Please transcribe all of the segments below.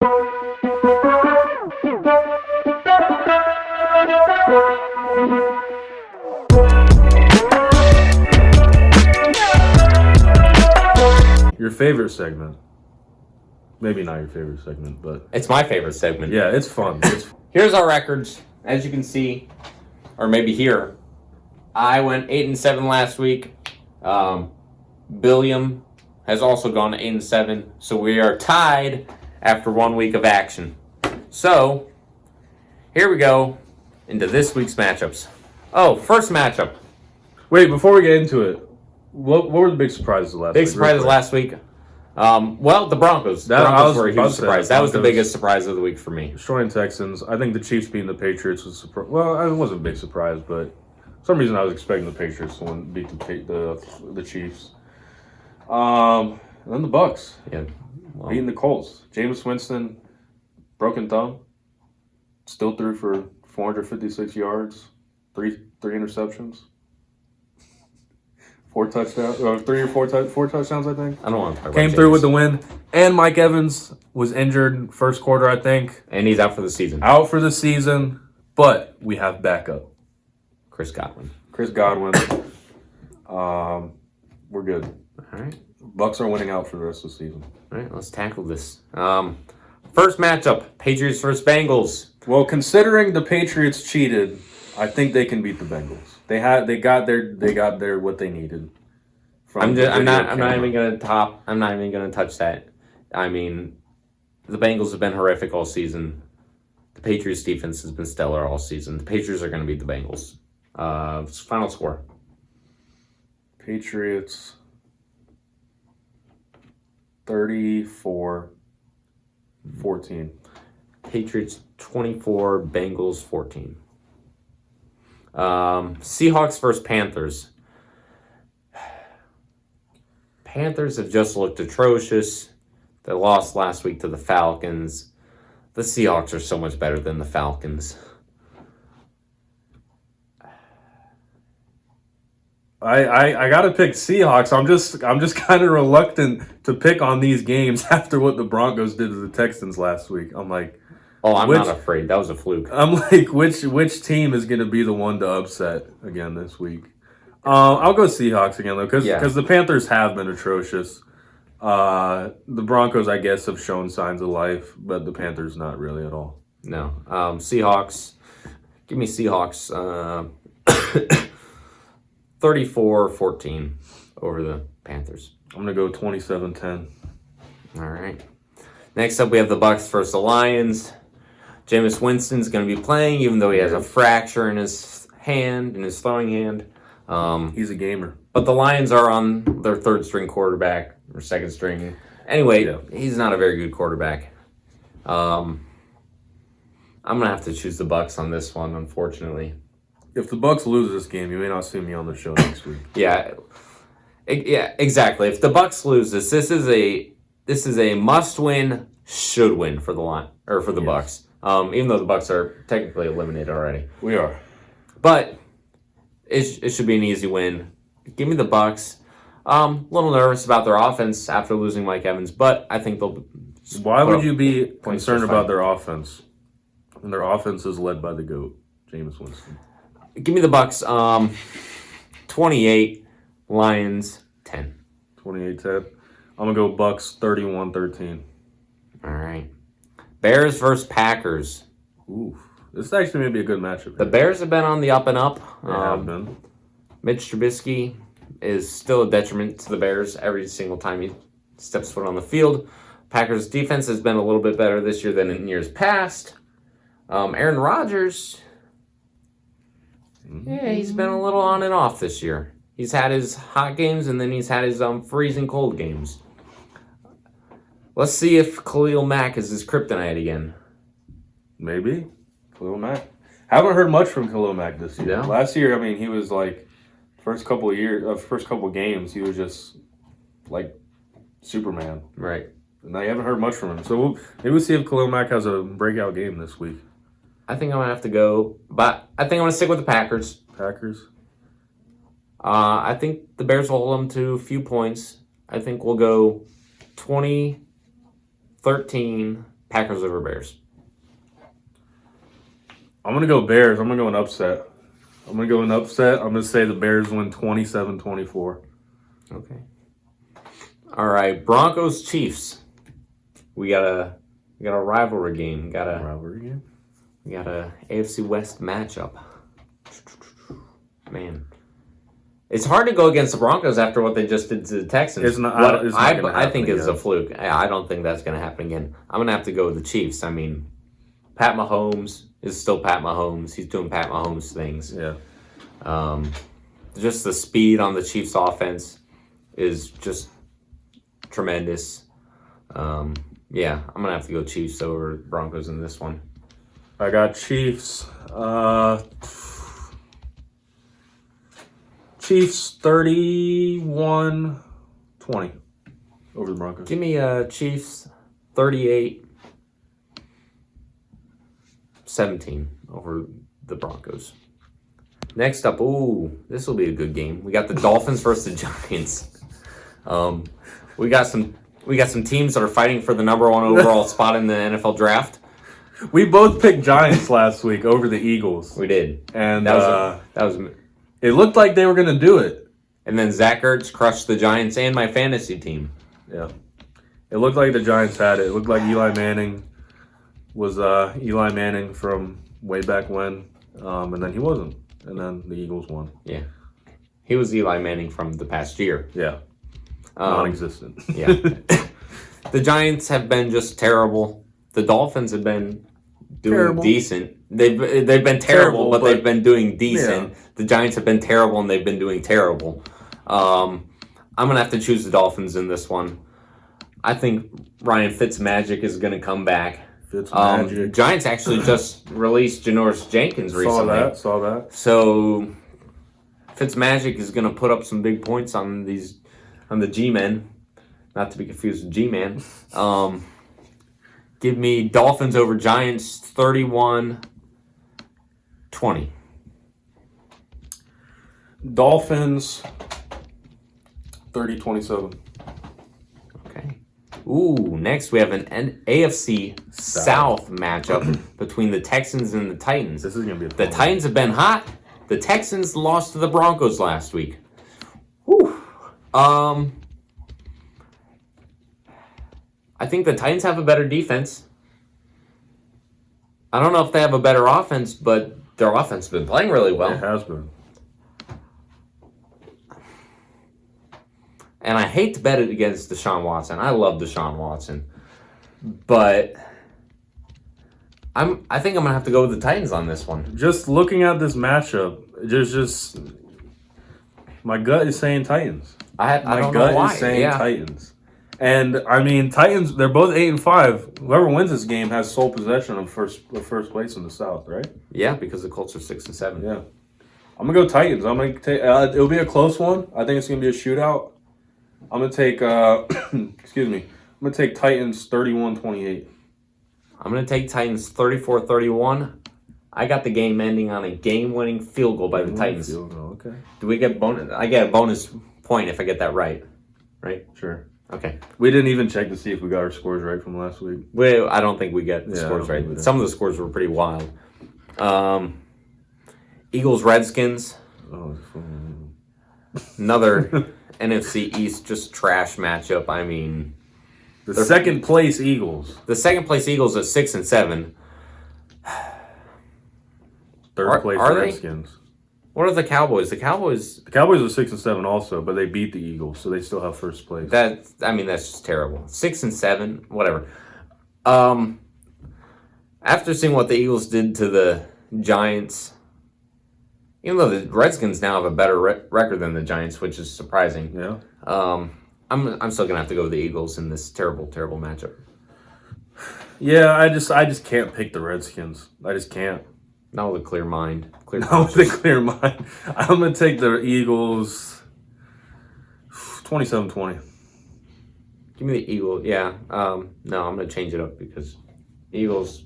Your favorite segment. Maybe not your favorite segment, but... It's my favorite segment. Yeah, it's fun. Here's our records. As you can see, or maybe here, I went 8-7 last week. Billiam has also gone 8-7, so we are tied after 1 week of action. So, here we go into this week's matchups. Oh, first matchup. Wait, before we get into it, what were the big surprises last week? Big surprises last week. Well, the Broncos. The Broncos were a huge surprise. That was the biggest surprise of the week for me. Destroying Texans. I think the Chiefs beating the Patriots was well, it wasn't a big surprise, but for some reason I was expecting the Patriots to beat the Chiefs. And then the Bucks. Yeah. Beating the Colts. Jameis Winston, broken thumb. Still threw for 456 yards, three interceptions. 4 touchdowns, 4 touchdowns, I think. I don't want to talk about Came through with the win. And Mike Evans was injured first quarter, I think. And he's out for the season. Out for the season, but we have backup. Chris Godwin. We're good. All right. Bucks are winning out for the rest of the season. All right, let's tackle this. First matchup, Patriots versus Bengals. Well, considering the Patriots cheated, I think they can beat the Bengals. They got their what they needed. I'm not even gonna touch that. I mean, the Bengals have been horrific all season. The Patriots defense has been stellar all season. The Patriots are gonna beat the Bengals. Final score. Patriots 34-14. Patriots 24, Bengals 14. Seahawks versus Panthers. Panthers have just looked atrocious. They lost last week to the Falcons. The Seahawks are so much better than the Falcons. I gotta pick Seahawks. I'm just kind of reluctant to pick on these games after what the Broncos did to the Texans last week. I'm like, not afraid. That was a fluke. I'm like, which team is gonna be the one to upset again this week? I'll go Seahawks again though, because the Panthers have been atrocious. The Broncos, I guess, have shown signs of life, but the Panthers not really at all. No. Seahawks. Give me Seahawks. 34-14 over the Panthers. I'm going to go 27-10. All right. Next up, we have the Bucks versus the Lions. Jameis Winston's going to be playing, even though he has a fracture in his hand, in his throwing hand. He's a gamer. But the Lions are on their third-string quarterback, or second-string. Anyway, He's not a very good quarterback. I'm going to have to choose the Bucks on this one, unfortunately. If the Bucks lose this game, you may not see me on the show next week. Yeah, exactly. If the Bucks lose this is a must-win, should-win for the Bucks. Even though the Bucks are technically eliminated already. We are, but it should be an easy win. Give me the Bucks. A little nervous about their offense after losing Mike Evans, but I think they'll. Why would you be concerned about their offense? And their offense is led by the GOAT, Jameis Winston. Give me the Bucks. 28, Lions 10. 28-10. I'm gonna go Bucks 31-13. All right. Bears versus Packers. Ooh, this actually may be a good matchup. The Bears have been on the up and up. They have been. Mitch Trubisky is still a detriment to the Bears every single time he steps foot on the field. Packers defense has been a little bit better this year than in years past. Aaron Rodgers. Yeah, he's been a little on and off this year. He's had his hot games, and then he's had his freezing cold games. Let's see if Khalil Mack is his kryptonite again. Maybe. Khalil Mack. Haven't heard much from Khalil Mack this year. Yeah. Last year, I mean, he was like, first couple games, he was just like Superman. Right. And I haven't heard much from him. So maybe we'll see if Khalil Mack has a breakout game this week. I think I'm going to have to go, but I think I'm going to stick with the Packers. Packers? I think the Bears will hold them to a few points. I think we'll go 20-13 Packers over Bears. I'm going to go Bears. I'm going to go an upset. I'm going to say the Bears win 27-24. Okay. All right, Broncos Chiefs. We got a rivalry game. We got a AFC West matchup. Man, it's hard to go against the Broncos after what they just did to the Texans. I think it's a fluke. I don't think that's going to happen again. I'm going to have to go with the Chiefs. I mean, Pat Mahomes is still Pat Mahomes. He's doing Pat Mahomes things. Yeah. Just the speed on the Chiefs' offense is just tremendous. Yeah, I'm gonna have to go Chiefs over Broncos in this one. I got Chiefs. Chiefs 31-20 over the Broncos. Give me Chiefs 38-17 over the Broncos. Next up, this will be a good game. We got the Dolphins versus the Giants. We got some teams that are fighting for the number 1 overall spot in the NFL draft. We both picked Giants last week over the Eagles. We did, and that was. It looked like they were going to do it, and then Zach Ertz crushed the Giants and my fantasy team. Yeah, it looked like the Giants had it. It looked like Eli Manning was Eli Manning from way back when, and then he wasn't. And then the Eagles won. Yeah. He was Eli Manning from the past year. Yeah. Non-existent. Yeah. The Giants have been just terrible. The Dolphins have been doing decent. They've been terrible, but they've been doing decent. Yeah. The Giants have been terrible, and they've been doing terrible. I'm going to have to choose the Dolphins in this one. I think Ryan Fitzmagic is going to come back. Giants actually just released Janoris Jenkins recently. Saw that. So Fitzmagic is going to put up some big points on the G-men, not to be confused with G-man. Give me Dolphins over Giants 31-20. Dolphins 30-27. Next we have an AFC South matchup between the Texans and the Titans. This is going to be the Titans have been hot. The Texans lost to the Broncos last week. I think the Titans have a better defense. I don't know if they have a better offense, but their offense has been playing really well. It has been. And I hate to bet it against Deshaun Watson. I love Deshaun Watson. But I think I'm going to have to go with the Titans on this one. Just looking at this matchup, just my gut is saying Titans. My gut is saying Titans. And, I mean, Titans, they're both 8-5. Whoever wins this game has sole possession of first place in the South, right? Yeah, because the Colts are 6-7. Yeah. I'm going to go Titans. I'm going to take it'll be a close one. I think it's going to be a shootout. I'm going to take, excuse me, I'm going to take Titans 31-28. I'm going to take Titans 34-31. I got the game ending on a game-winning field goal by the Titans. Field goal, okay. Do we get bonus? I get a bonus point if I get that right. Right? Sure. Okay. We didn't even check to see if we got our scores right from last week. I don't think we got the scores right. Some of the scores were pretty wild. Eagles, Redskins. Another NFC East just trash matchup. I mean, the second place Eagles. The second place Eagles at 6-7. Third place Redskins. What are the Cowboys? The Cowboys are 6-7 also, but they beat the Eagles, so they still have first place. That's just terrible. 6-7, whatever. After seeing what the Eagles did to the Giants, even though the Redskins now have a better record than the Giants, which is surprising. Yeah. I'm still gonna have to go with the Eagles in this terrible, terrible matchup. Yeah, I just can't pick the Redskins. I just can't. Not with a clear mind. Not with a clear mind. I'm gonna take the Eagles 27-20. Give me the Eagles. Yeah. No, I'm gonna change it up because Eagles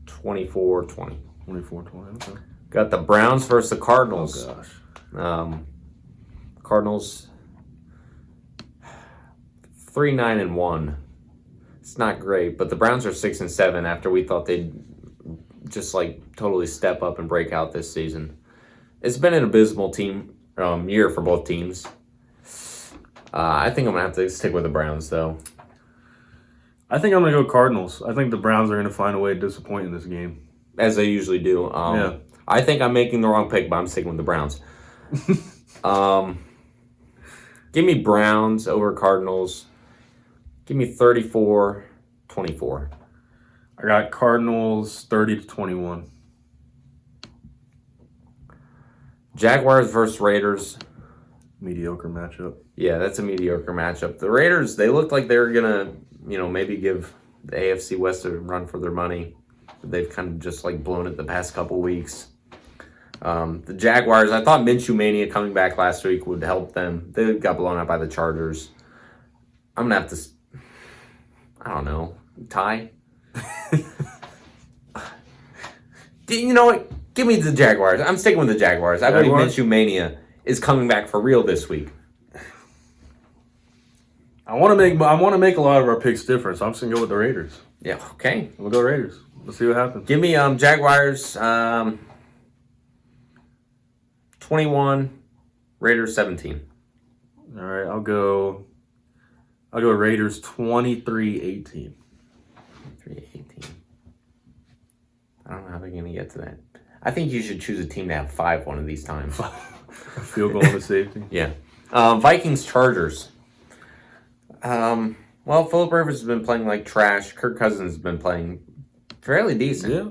24-20. 24-20. Okay. Got the Browns versus the Cardinals. Oh gosh. Cardinals 3-9-1. It's not great, but the Browns are 6-7 after we thought they'd just like totally step up and break out this season. It's been an abysmal year for both teams. I think I'm gonna have to stick with the Browns though. I think I'm gonna go Cardinals. I think the Browns are gonna find a way to disappoint in this game, as they usually do. Yeah. I think I'm making the wrong pick, but I'm sticking with the Browns. Give me Browns over Cardinals. Give me 34-24. I got Cardinals 30-21. Jaguars versus Raiders. Mediocre matchup. Yeah, that's a mediocre matchup. The Raiders, they looked like they were going to, maybe give the AFC West a run for their money. They've kind of just like blown it the past couple weeks. The Jaguars, I thought Minshew Mania coming back last week would help them. They got blown out by the Chargers. I'm going to have to, I don't know, tie? You know what? Give me the Jaguars. I'm sticking with the Jaguars. I believe Minshew Mania is coming back for real this week. I want to make a lot of our picks different, so I'm just going to go with the Raiders. Yeah, okay. We'll go Raiders. Let's see what happens. Give me Jaguars 21, Raiders 17. All right, I'll go Raiders 23-18. 23-18. I don't know how they're going to get to that. I think you should choose a team to have 5 one of these times. Field goal to safety. Yeah. Vikings Chargers. Well, Phillip Rivers has been playing like trash. Kirk Cousins has been playing fairly decent. Yeah.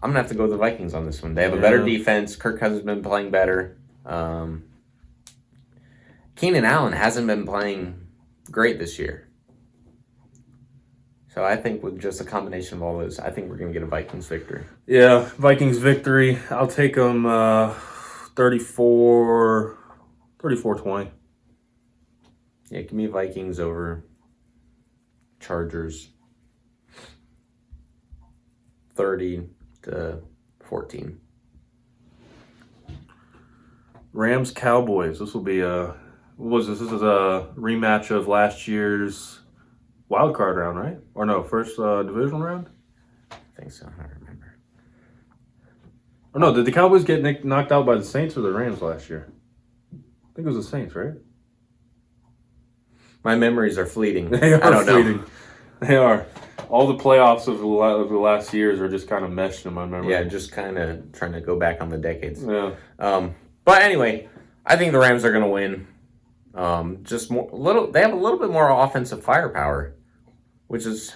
I'm going to have to go with the Vikings on this one. They have a better defense. Kirk Cousins has been playing better. Keenan Allen hasn't been playing great this year. So I think with just a combination of all those, I think we're going to get a Vikings victory. Yeah, Vikings victory. I'll take them 34-20. Yeah, give me Vikings over Chargers 30-14. Rams Cowboys. This will be what was this? This is a rematch of last year's wild card round, right? Or no, first divisional round? I think so. I don't remember. Or no, did the Cowboys get knocked out by the Saints or the Rams last year? I think it was the Saints, right? My memories are fleeting. They are I don't fleeting. know. They are. All the playoffs of the last years are just kind of meshed in my memory. Yeah, just kind of trying to go back on the decades. Yeah. But anyway, I think the Rams are going to win. They have a little bit more offensive firepower, which is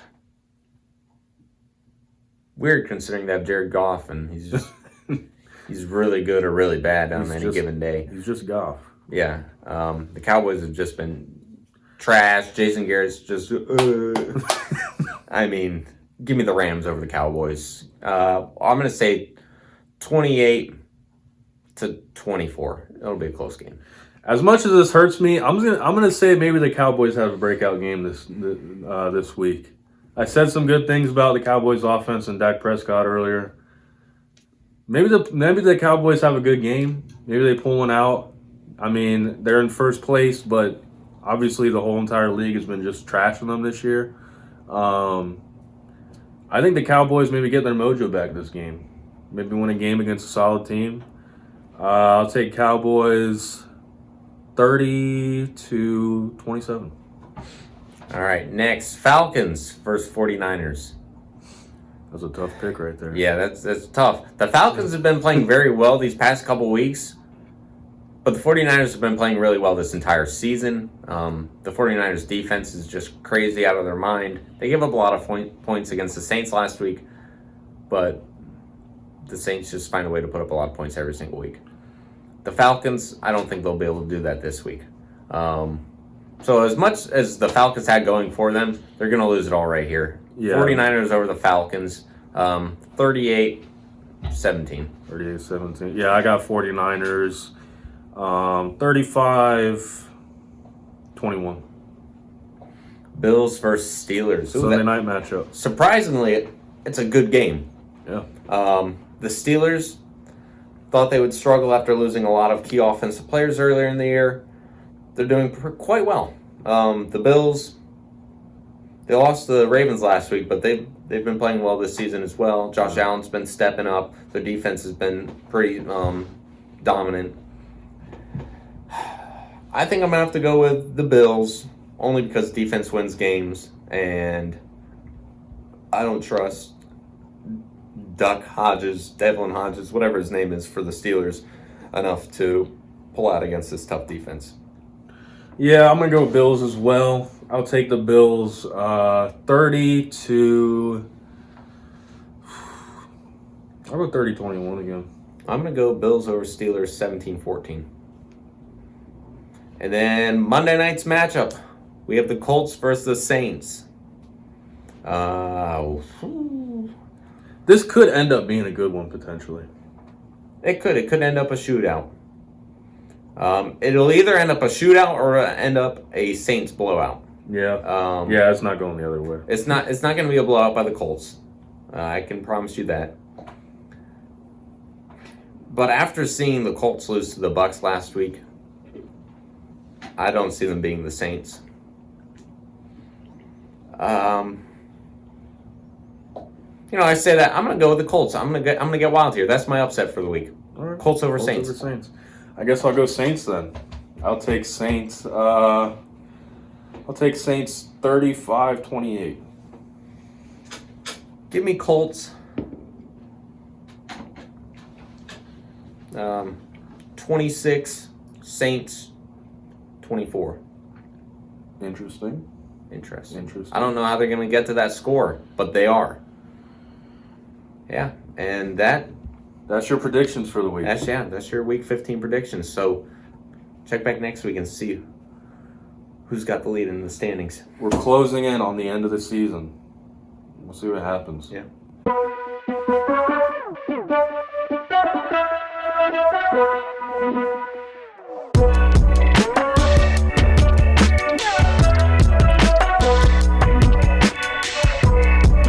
weird considering they have Jared Goff and he's just he's really good or really bad on any given day. He's just Goff. Yeah. The Cowboys have just been trash. Jason Garrett's just I mean, give me the Rams over the Cowboys. I'm going to say 28-24. It'll be a close game. As much as this hurts me, I'm gonna say maybe the Cowboys have a breakout game this week. I said some good things about the Cowboys' offense and Dak Prescott earlier. Maybe the Cowboys have a good game. Maybe they pull one out. I mean, they're in first place, but obviously the whole entire league has been just trashing them this year. I think the Cowboys maybe get their mojo back this game. Maybe win a game against a solid team. I'll take Cowboys 30-27. All right, next, Falcons versus 49ers. That's a tough pick right there. Yeah, that's tough. The Falcons have been playing very well these past couple weeks, but the 49ers have been playing really well this entire season. The 49ers defense is just crazy out of their mind. They gave up a lot of points against the Saints last week, but the Saints just find a way to put up a lot of points every single week. The Falcons, I don't think they'll be able to do that this week. So as much as the Falcons had going for them, they're going to lose it all right here. Yeah. 49ers over the Falcons, 38-17. 38-17. Yeah, I got 49ers, 35-21. Bills versus Steelers. Sunday night matchup. Surprisingly, it's a good game. Yeah. The Steelers thought they would struggle after losing a lot of key offensive players earlier in the year. They're doing quite well. The Bills, They lost to the Ravens last week, but they've been playing well this season as well. Josh Allen's been stepping up. Their defense has been pretty dominant. I think I'm going to have to go with the Bills, only because defense wins games, and I don't trust Devlin Hodges, whatever his name is for the Steelers, enough to pull out against this tough defense. Yeah, I'm going to go Bills as well. I'll take the Bills 30 to... I'll go 30-21 again. I'm going to go Bills over Steelers 17-14. And then Monday night's matchup. We have the Colts versus the Saints. This could end up being a good one, potentially. It could. It could end up a shootout. It'll either end up a shootout or end up a Saints blowout. Yeah. Yeah, it's not going the other way. It's not going to be a blowout by the Colts. I can promise you that. But after seeing the Colts lose to the Bucs last week, I don't see them being the Saints. I say that I'm going to go with the Colts. I'm going to get wild here. That's my upset for the week. All right. Colts over Saints. I guess I'll go Saints then. I'll take Saints. I'll take Saints 35-28. Give me Colts. 26, Saints 24. Interesting. I don't know how they're going to get to that score, but they are. Yeah, and that's your predictions for the week. That's your week 15 predictions. So check back next week and see who's got the lead in the standings. We're closing in on the end of the season. We'll see what happens. Yeah.